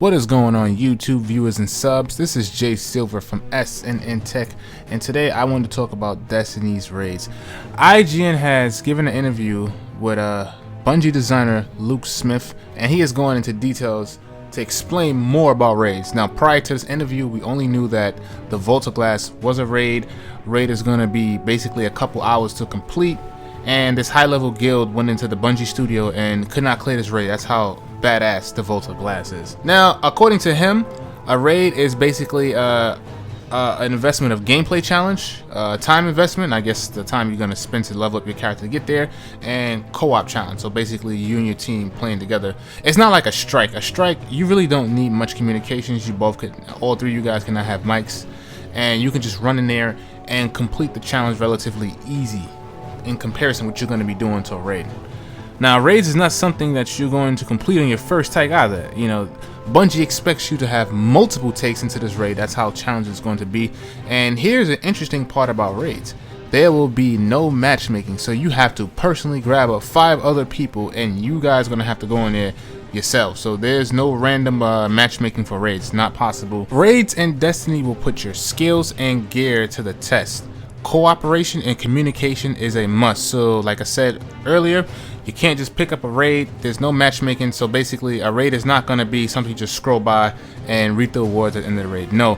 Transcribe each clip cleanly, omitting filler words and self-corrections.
What is going on, YouTube viewers and subs? This is Jay Silver from SNN Tech, and today I wanted to talk about Destiny's raids. IGN has given an interview with Bungie designer Luke Smith, and he is going into details to explain more about raids. Now, prior to this interview, we only knew that the Vault of Glass was a raid. Raid is going to be basically a couple hours to complete, and this high-level guild went into the Bungie studio and could not clear this raid. That's how badass the Vault of Glass is. Now, according to him, a raid is basically an investment of gameplay challenge, time investment, I guess the time you're going to spend to level up your character to get there, and co-op challenge. So basically you and your team playing together. It's not like a strike. A strike, you really don't need much communications. You both could, all three of you guys cannot have mics, and you can just run in there and complete the challenge relatively easy in comparison to what you're going to be doing to a raid. Now, raids is not something that you're going to complete on your first take either. You know, Bungie expects you to have multiple takes into this raid. That's how challenging it's going to be. And here's an interesting part about raids. There will be no matchmaking, so you have to personally grab up 5 other people, and you guys are going to have to go in there yourself. So there's no random matchmaking for raids. Not possible. Raids in Destiny will put your skills and gear to the test. Cooperation and communication is a must. So like I said earlier, you can't just pick up a raid. There's no matchmaking. So basically a raid is not going to be something you just scroll by and reap the rewards at the end of the raid. No,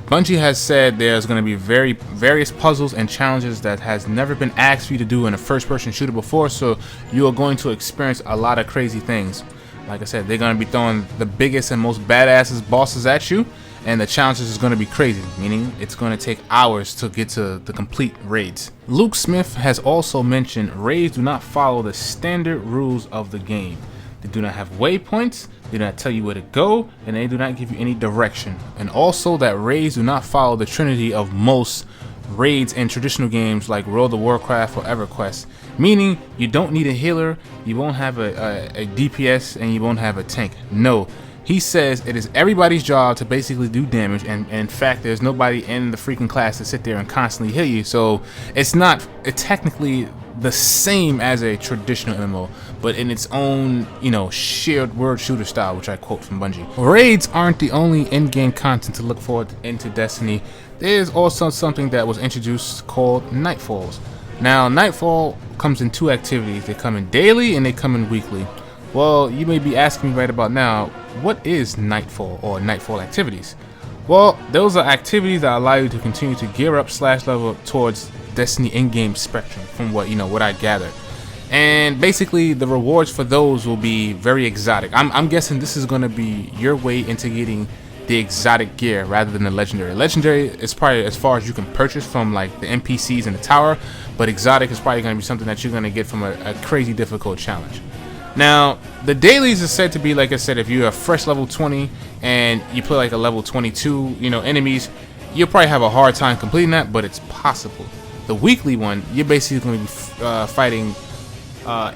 Bungie has said there's going to be various puzzles and challenges that has never been asked for you to do in a first-person shooter before. So you are going to experience a lot of crazy things. Like I said, they're going to be throwing the biggest and most badasses bosses at you. And the challenges is going to be crazy, meaning it's going to take hours to get to the complete raids. Luke Smith has also mentioned raids do not follow the standard rules of the game. They do not have waypoints, they do not tell you where to go, and they do not give you any direction. And also that raids do not follow the trinity of most raids in traditional games like World of Warcraft or EverQuest, meaning you don't need a healer, you won't have a DPS, and you won't have a tank. No. He says it is everybody's job to basically do damage, and in fact there's nobody in the freaking class to sit there and constantly heal you. So it's technically the same as a traditional MMO, but in its own, you know, shared word shooter style, which I quote from Bungie. Raids aren't the only in-game content to look forward into Destiny. There's also something that was introduced called Nightfalls. Now, Nightfall comes in 2 activities. They come in daily and they come in weekly. Well, you may be asking me right about now, what is Nightfall or Nightfall activities? Well, those are activities that allow you to continue to gear up / level up towards Destiny in-game spectrum, from what I gathered. And basically the rewards for those will be very exotic. I'm guessing this is going to be your way into getting the exotic gear rather than the legendary. Legendary is probably as far as you can purchase from like the NPCs in the tower, but exotic is probably going to be something that you're going to get from a crazy difficult challenge. Now, the dailies is said to be, like I said, if you're a fresh level 20 and you play like a level 22, enemies, you'll probably have a hard time completing that, but it's possible. The weekly one, you're basically going to be fighting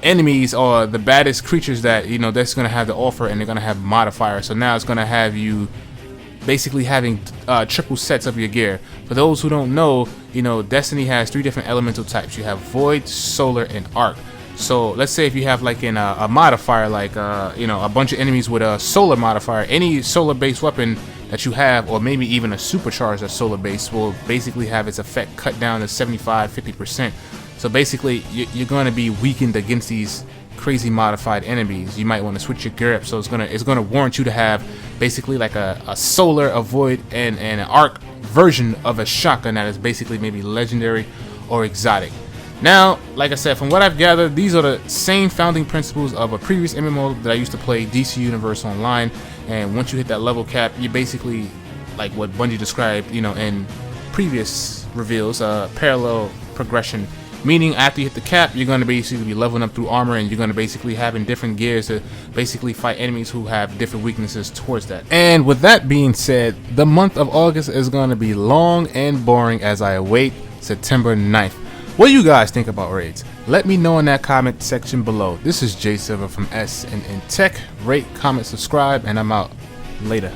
enemies or the baddest creatures that, that's going to have the offer, and they're going to have modifiers. So now it's going to have you basically having triple sets of your gear. For those who don't know, Destiny has 3 different elemental types. You have Void, Solar, and Arc. So let's say if you have like a modifier, like a bunch of enemies with a solar modifier, any solar based weapon that you have, or maybe even a supercharged that's solar based, will basically have its effect cut down to 75-50%. So basically you're going to be weakened against these crazy modified enemies. You might want to switch your gear up, so it's gonna warrant you to have basically like a solar, a void, and an arc version of a shotgun that is basically maybe legendary or exotic. Now, like I said, from what I've gathered, these are the same founding principles of a previous MMO that I used to play, DC Universe Online. And once you hit that level cap, you basically, like what Bungie described, in previous reveals, parallel progression. Meaning after you hit the cap, you're going to basically be leveling up through armor, and you're going to basically having different gears to basically fight enemies who have different weaknesses towards that. And with that being said, the month of August is going to be long and boring as I await September 9th. What do you guys think about raids? Let me know in that comment section below. This is Jay Silver from SNN Tech. Rate, comment, subscribe, and I'm out. Later.